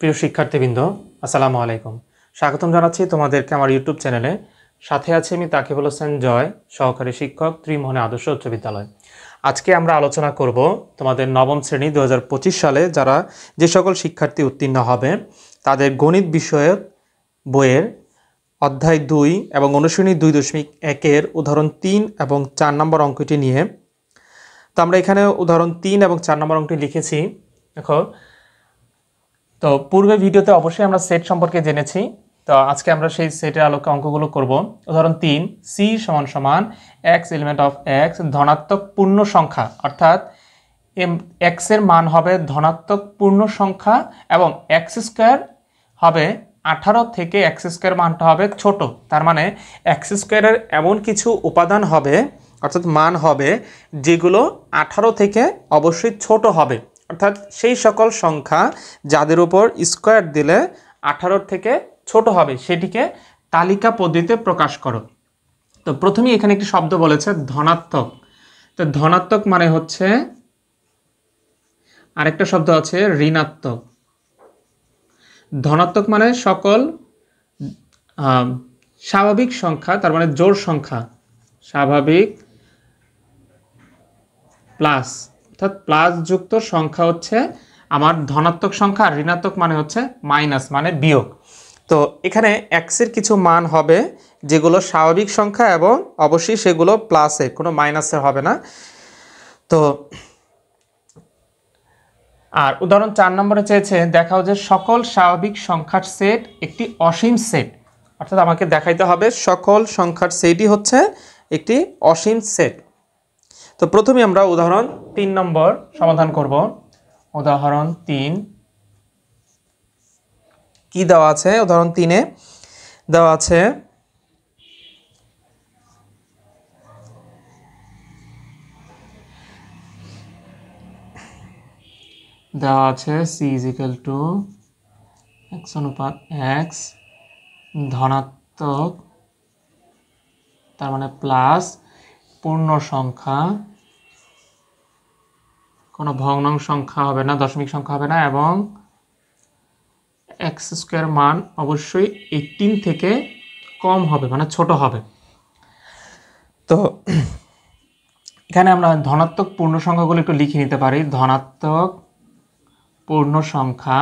প্রিয় শিক্ষার্থীবৃন্দ, আসসালামু আলাইকুম। স্বাগতম জানাচ্ছি তোমাদেরকে আমার ইউটিউব চ্যানেলে। সাথে আছি আমি তাকিবুল হোসেন জয়, সহকারী শিক্ষক, ত্রিমোহনী আদর্শ উচ্চ বিদ্যালয়। আজকে আমরা আলোচনা করব তোমাদের নবম শ্রেণী 2025 সালে যারা যে সকল শিক্ষার্থী উত্তীর্ণ হবে তাদের গণিত বিষয়ক বইয়ের অধ্যায় 2 এবং অনুশীলনী 2.1-এর উদাহরণ 3 এবং 4 নম্বর অঙ্কটি নিয়ে। তো আমরা এখানে উদাহরণ 3 এবং 4 নম্বর অঙ্কটি লিখেছি। দেখো, তো পূর্বে ভিডিওতে অবশ্যই আমরা সেট সম্পর্কে জেনেছি। তো আজকে আমরা সেই সেটের আলোকে অঙ্কগুলো করব। উদাহরণ 3, সি সমান এক্স এলিমেন্ট অফ এক্স ধনাত্মক পূর্ণ সংখ্যা, অর্থাৎ এক্স এর মান হবে ধনাত্মক পূর্ণ সংখ্যা এবং এক্স স্কোয়ার হবে 18 থেকে এক্স স্কোয়ার মানটা হবে ছোট। তার মানে এক্স স্কোয়ারের এমন কিছু উপাদান হবে, অর্থাৎ মান হবে যেগুলো 18 থেকে অবশ্যই ছোট হবে, অর্থাৎ সেই সকল সংখ্যা যাদের উপর স্কোয়ার দিলে 18 থেকে ছোট হবে সেটিকে তালিকা পদ্ধতিতে প্রকাশ করো। তো প্রথমেই এখানে একটি শব্দ বলেছে ধনাত্মক। তো ধনাত্মক মানে হচ্ছে, আরেকটা শব্দ আছে ঋণাত্মক। ধনাত্মক মানে সকল স্বাভাবিক সংখ্যা, তার মানে জোড় সংখ্যা, স্বাভাবিক প্লাস, অর্থাৎ প্লাস যুক্ত সংখ্যা হচ্ছে আমার ধনাত্মক সংখ্যা, আর ঋণাত্মক মানে হচ্ছে মাইনাস মানে বিয়োগ। তো এখানে এক্সের কিছু মান হবে যেগুলো স্বাভাবিক সংখ্যা এবং অবশ্যই সেগুলো প্লাসে, কোনো মাইনাসে হবে না। তো আর উদাহরণ 4 নম্বরে চেয়েছে দেখাও যে সকল স্বাভাবিক সংখ্যার সেট একটি অসীম সেট, অর্থাৎ আমাকে দেখাইতে হবে সকল সংখ্যার সেটই হচ্ছে একটি অসীম সেট। তো প্রথমে আমরা উদাহরণ 3 নম্বর সমাধান করব। উদাহরণ 3 কি দেওয়া আছে? উদাহরণ 3-এ দেওয়া আছে C is equal to X অনুপাত এক্স ধনাত্মক, তার মানে প্লাস পূর্ণ সংখ্যা, কোনো ভগ্নাংশ সংখ্যা হবে না, দশমিক সংখ্যা হবে না, এবং এক্স স্কোয়ার মান অবশ্যই 18 থেকে কম হবে, মানে ছোট হবে। তো এখানে আমরা ধনাত্মক পূর্ণ সংখ্যাগুলো একটু লিখে নিতে পারি। ধনাত্মক পূর্ণ সংখ্যা,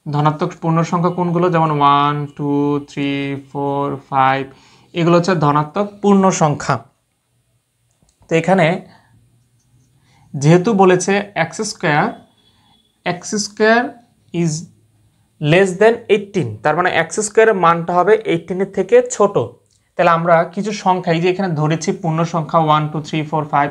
ধনাত্মক পূর্ণ সংখ্যা কোনগুলো? যেমন 1, 2, 3, 4, 5, এগুলো হচ্ছে ধনাত্মক পূর্ণ সংখ্যা। তো এখানে যেহেতু বলেছে x square is less than 18, তার মানে এক্স স্কোয়ারের মানটা হবে 18-এর থেকে ছোট। তাহলে আমরা কিছু সংখ্যা, এই যে এখানে ধরেছি পূর্ণ সংখ্যা 1, 2, 3, 4, 5,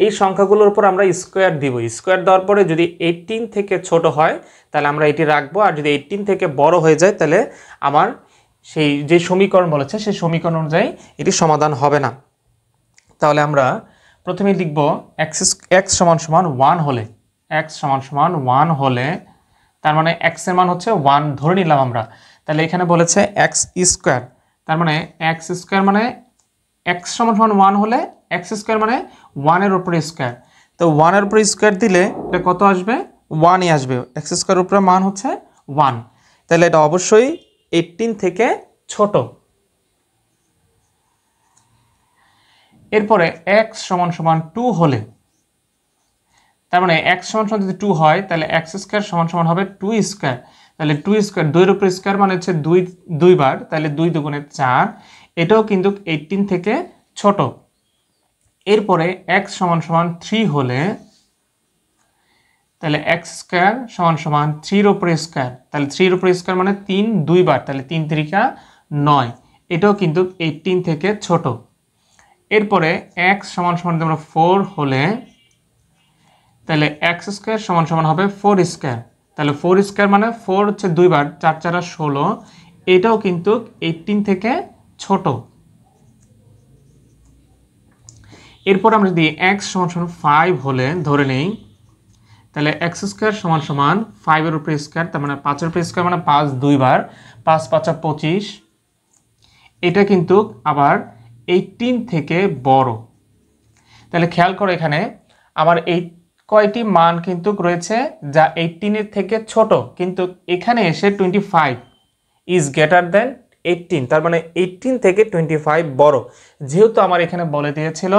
এই সংখ্যাগুলোর উপর আমরা স্কোয়ার দিব। স্কোয়ার দেওয়ার পরে যদি 18 থেকে ছোট হয় তাহলে আমরা এটি রাখবো, আর যদি 18 থেকে বড় হয়ে যায় তাহলে আমার সেই যে সমীকরণ বলেছে সেই সমীকরণ অনুযায়ী এটি সমাধান হবে না। তাহলে আমরা প্রথমে লিখব এক্স সমান 1 হলে, এক্স সমান 1 হলে, তার মানে এক্স এর মান হচ্ছে 1 ধরে নিলাম আমরা। তাহলে এখানে বলেছে এক্স স্কোয়ার, তার মানে এক্স স্কোয়ার মানে এক্স সমান 1 হলে এক্স স্কোয়ার মানে 1-এর উপরে স্কোয়ার। তো 1-এর উপরে স্কোয়ার দিলে এটা কত আসবে? 1-ই আসবে। এক্স স্কোয়ারের উপরে মান হচ্ছে 1, তাহলে এটা অবশ্যই 18 থেকে ছোট। এরপরে এক্স সমান 2 হলে, তার মানে এক্স সমান যদি 2 হয় তাহলে এক্স স্কোয়ার সমান হবে 2 স্কোয়ার। তাহলে 2 স্কোয়ার, 2-এর উপর স্কোয়ার মানে হচ্ছে 2 বার, তাহলে 2 দুগুণে 4, এটাও কিন্তু 18 থেকে ছোট। এরপরে এক্স সমান 3 হলে, তাহলে এক্স স্কোয়ার সমান 3-এর উপরে স্কোয়ার, তাহলে 3-এর উপরে স্কোয়ার মানে 3 2 বার, তাহলে 3 3 9, এটাও কিন্তু 18 থেকে ছোট। এরপরে এক্স সমান আমরা 4 হলে, তাহলে এক্স স্কোয়ার সমান হবে 4 স্কোয়ার, তাহলে 4 স্কোয়ার মানে 4 হচ্ছে 2 বার, 4 4 16, এটাও কিন্তু 18 থেকে ছোট। এরপর আমরা যদি এক্স সমান 5 হলে ধরে নেই, তাহলে এক্স স্কোয়ার সমান 5-এর উপরে স্কোয়ার, তার মানে 5-এর উপরে স্কোয়ার মানে 5 2 বার, 5 5 25, এটা কিন্তু আবার 18 থেকে বড়। তাহলে খেয়াল করো এখানে আমার এই কয়টি মান কিন্তু রয়েছে যা 18 এর থেকে ছোট, কিন্তু এখানে এসে 25 ইজ গ্রেটার দেন 18, তার মানে 18 থেকে 25 বড়। যেহেতু আমার এখানে বলে দিয়েছিল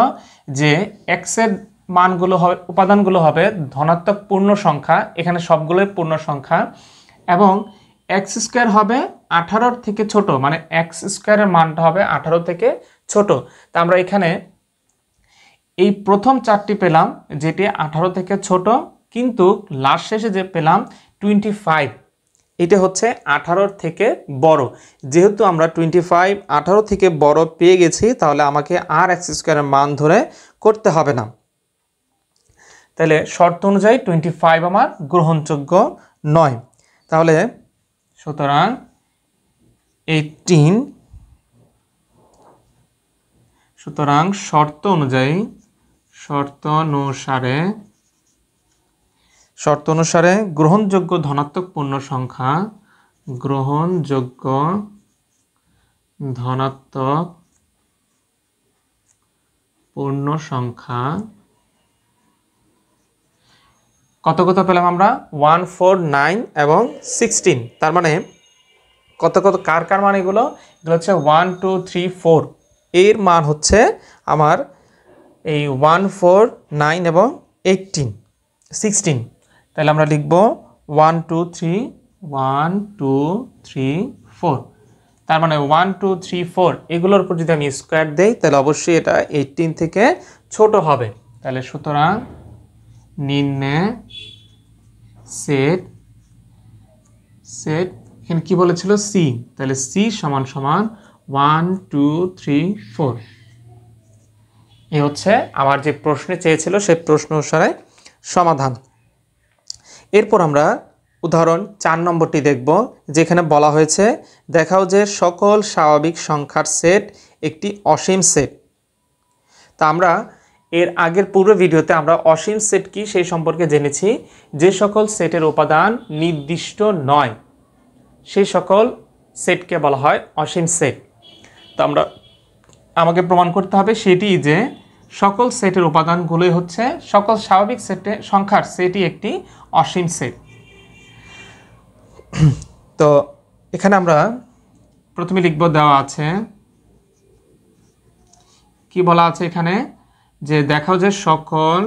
যে এক্স এর মানগুলো হবে, উপাদানগুলো হবে ধনাত্মক পূর্ণ সংখ্যা, এখানে সবগুলোই পূর্ণ সংখ্যা, এবং এক্স স্কোয়ার হবে 18 থেকে ছোট, মানে এক্স স্কোয়ারের মানটা হবে 18 থেকে ছোট। তা আমরা এখানে এই প্রথম চারটি পেলাম যেটি 18 থেকে ছোট, কিন্তু লাস্ট শেষে যে পেলাম 25, এটা হচ্ছে 18 থেকে বড়। যেহেতু আমরা 25 18 থেকে বড় পেয়ে গেছি, তাহলে আমাকে আর এক্স স্কোয়ারের মান ধরে করতে হবে না। তাহলে শর্ত অনুযায়ী 25 আমার গ্রহণযোগ্য নয়। তাহলে সুতরাং 18, সুতরাং শর্ত অনুসারে গ্রহণযোগ্য ধনাত্মক পূর্ণ সংখ্যা, গ্রহণযোগ্য ধনাত্মক পূর্ণ সংখ্যা কত কত পেলাম আমরা? 1, 4, 9 এবং 16। তার মানে কত কত কার কার মান এগুলো? এগুলো হচ্ছে 1, 2, 3, 4 এর মান হচ্ছে আমার এই 1, 4, 9 এবং 18, 16। তাহলে আমরা লিখব 1, 2, 3, 1, 2, 3, 4। তার মানে 1, 2, 3, 4 এগুলোর উপর যদি আমি স্কোয়ার দেই, তাহলে অবশ্যই এটা 18 থেকে ছোট হবে। তাহলে সুতরাং নিম্নে সেট এখানে কি বলেছিল? সি। তাহলে সি সমান সমান 1, 2, 3, 4। এই হচ্ছে আমার যে প্রশ্নে চেয়েছিল সেই প্রশ্ন অনুসারে সমাধান। এরপর আমরা উদাহরণ 4 নম্বরটি দেখব, যেখানে বলা হয়েছে দেখাও যে সকল স্বাভাবিক সংখ্যার সেট একটি অসীম সেট। তা আমরা এর আগের পূর্ব ভিডিওতে আমরা অসীম সেট কি সেই সম্পর্কে জেনেছি। যে সকল সেটের উপাদান নির্দিষ্ট নয় সেই সকল সেটকে বলা হয় অসীম সেট। তো আমাকে প্রমাণ করতে হবে সেটি যে সকল সেটের উপাদানগুলোই হচ্ছে সকল স্বাভাবিক সংখ্যার সেটই একটি অসীম সেট। তো এখানে আমরা প্রথমে লিখব, দেওয়া আছে কি বলা আছে এখানে, যে দেখাও যে সকল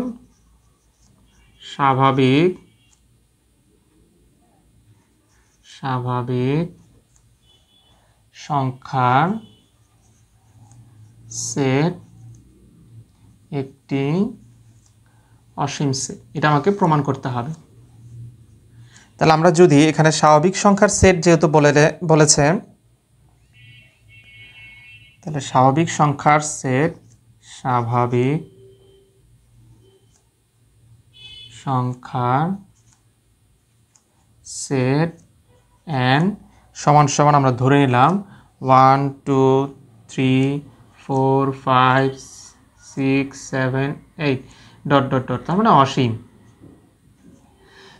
স্বাভাবিক সংখ্যার সেট একটি অসীম সেট। এটা আমাকে প্রমাণ করতে হবে। তাহলে আমরা যদি এখানে স্বাভাবিক সংখ্যার সেট যেহেতু বলেছে, তাহলে স্বাভাবিক সংখ্যার সেট এন সমান সমান আমরা ধরে নিলাম 1, 2, 3, 4, 5, 6, 7, 8 ... তার মানে অসীম।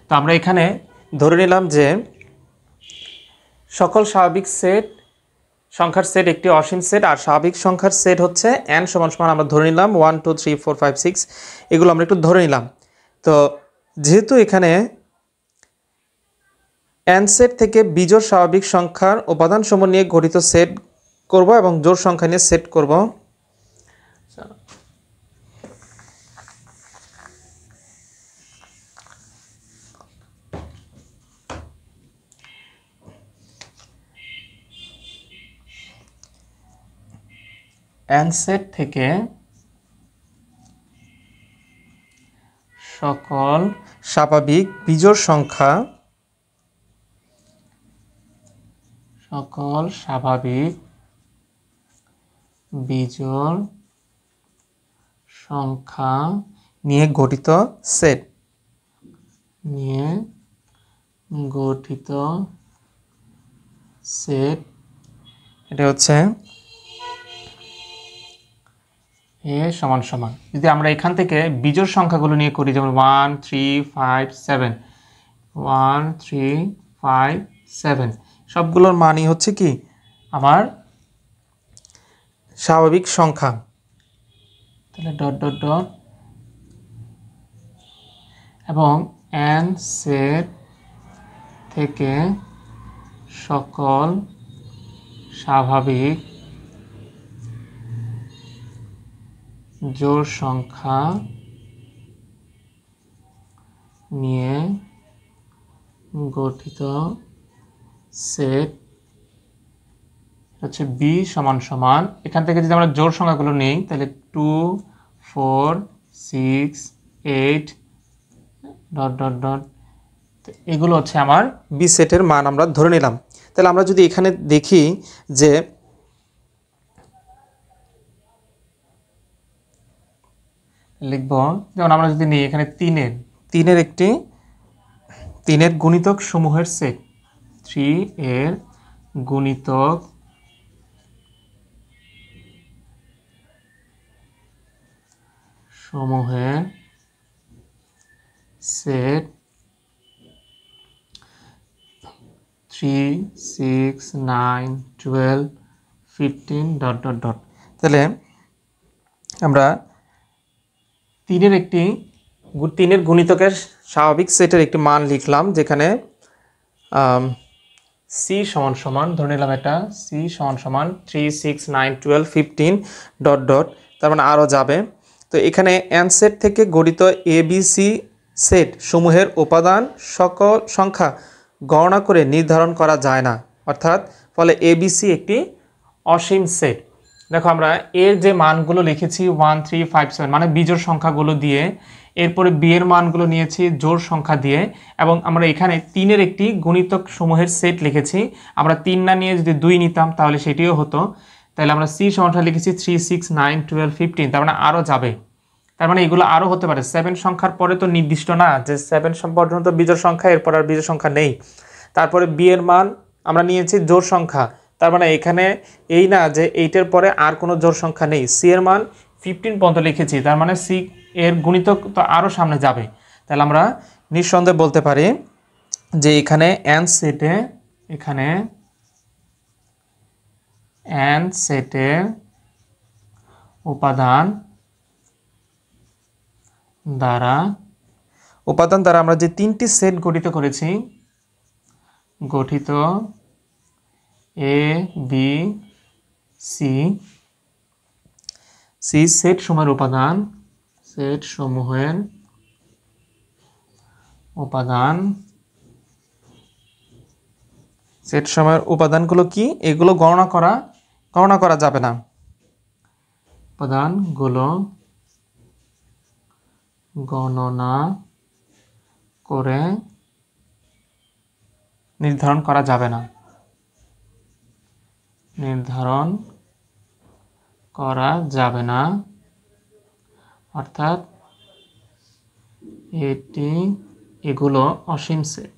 তো আমরা এখানে ধরে নিলাম যে সকল স্বাভাবিক সংখ্যার সেট একটি অসীম সেট, আর স্বাভাবিক সংখ্যার সেট হচ্ছে n সমান সমান আমরা ধরে নিলাম 1, 2, 3, 4, 5, 6 এগুলো আমরা একটু ধরে নিলাম। তো যেহেতু এখানে n সেট থেকে বিজোড় স্বাভাবিক সংখ্যার উপাদানসমূহ নিয়ে গঠিত সেট করব এবং জোড় সংখ্যা নিয়ে সেট করব। n সেট থেকে সকল স্বাভাবিক বিজোড় সংখ্যা নিয়ে গঠিত সেট এটা হচ্ছে এ সমান সমান। যদি আমরা এখান থেকে বিজোড় সংখ্যাগুলো নিয়ে করি, যেমন 1, 3, 5, 7, 1, 3, 5, 7 সবগুলোর মানই হচ্ছে কি আমার স্বাভাবিক সংখ্যা। তাহলে এবং n সেট থেকে সকল স্বাভাবিক জোড় সংখ্যা নিয়ে গঠিত সেট হচ্ছে b সমান সমান, এখান থেকে যদি আমরা জোড় সংখ্যাগুলো নেই তাহলে 2 4 6 8 ডট ডট ডট, এগুলো হচ্ছে আমার বি সেটের মান আমরা ধরে নিলাম। তাহলে আমরা যদি এখানে দেখি যে লিখব, যেমন আমরা যদি নিই এখানে তিনের গুণিতক সমূহের সেট, 3 এর গুণিতক সমূহের সেট 3 6 9 12 15 ডট ডট ডট। তাহলে আমরা তিনের গুণিতকের স্বাভাবিক সেটের একটি মান লিখলাম, যেখানে সি সমান সমান ধরে নিলাম এটা সি সমান সমান 3 6 9 12 15 ডট ডট, তার মানে আরও যাবে। তো এখানে এন সেট থেকে গঠিত এ বি সি সেট সমূহের উপাদান সকল সংখ্যা গণনা করে নির্ধারণ করা যায় না, অর্থাৎ ফলে এবিসি একটি অসীম সেট। দেখো আমরা এর যে মানগুলো লিখেছি 1 3 5 7 মানে বিজোড় সংখ্যাগুলো দিয়ে, এরপরে বি এর মানগুলো নিয়েছি জোড় সংখ্যা দিয়ে, এবং আমরা এখানে 3-এর একটি গুণিতক সমূহের সেট লিখেছি। আমরা 3 না নিয়ে যদি 2 নিতাম তাহলে সেটিও হতো। তাহলে আমরা সি সমানটা লিখেছি 3 6 9 12 15, তার মানে আরও যাবে। তার মানে এগুলো আরও হতে পারে, 7 সংখ্যার পরে তো নির্দিষ্ট না যে 7 পর্যন্ত বিজোড় সংখ্যা, এরপর আর বিজোড় সংখ্যা নেই। তারপরে বি এর মান আমরা নিয়েছি জোড় সংখ্যা, তার মানে এখানে এই না যে 8-এর পরে আর কোনো জোড় সংখ্যা নেই। সি এর মান 15 পর্যন্ত লিখেছি, তার মানে সি এর গুণিতক তো আরও সামনে যাবে। তাহলে আমরা নিঃসন্দেহে বলতে পারি যে এখানে এন সেটের উপাদান দ্বারা আমরা যে 3টি সেট গঠিত করেছি, গঠিত এ বি সি সেট সমূহের উপাদানগুলো কি, এগুলো গণনা করা যাবে না। উপাদানগুলো গণনা করে নির্ধারণ করা যাবে না, অর্থাৎ এগুলো অসীম সেট।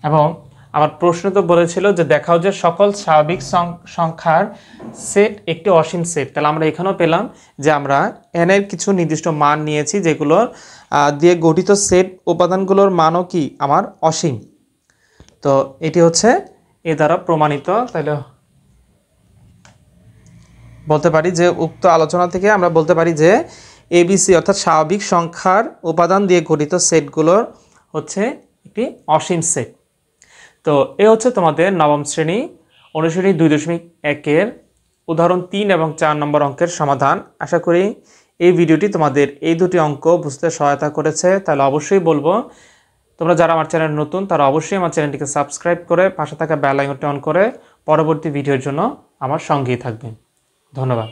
এবং আমার প্রশ্ন তো বলেছিল যে দেখাও যে সকল স্বাভাবিক সংখ্যার সেট একটি অসীম সেট। তাহলে আমরা এখানেও পেলাম যে আমরা এন এর কিছু নির্দিষ্ট মান নিয়েছি, যেগুলো দিয়ে গঠিত সেট উপাদানগুলোর মানও কি আমার অসীম। তো এটি হচ্ছে এ দ্বারা প্রমাণিত। তাহলে বলতে পারি যে উক্ত আলোচনা থেকে আমরা বলতে পারি যে এবিসি অর্থাৎ স্বাভাবিক সংখ্যার উপাদান দিয়ে গঠিত সেটগুলোর হচ্ছে একটি অসীম সেট। তো এ হচ্ছে তোমাদের নবম শ্রেণী অনুশীলনী 2.1-এর উদাহরণ 3 এবং 4 নম্বর অঙ্কের সমাধান। আশা করি এই ভিডিওটি তোমাদের এই দুটি অঙ্ক বুঝতে সহায়তা করেছে। তাহলে অবশ্যই বলবো তোমরা যারা আমার চ্যানেল নতুন তারা অবশ্যই আমার চ্যানেলটিকে সাবস্ক্রাইব করে পাশে থাকা বেল আইকনটি অন করে পরবর্তী ভিডিওর জন্য আমার সঙ্গেই থাকবেন। ধন্যবাদ।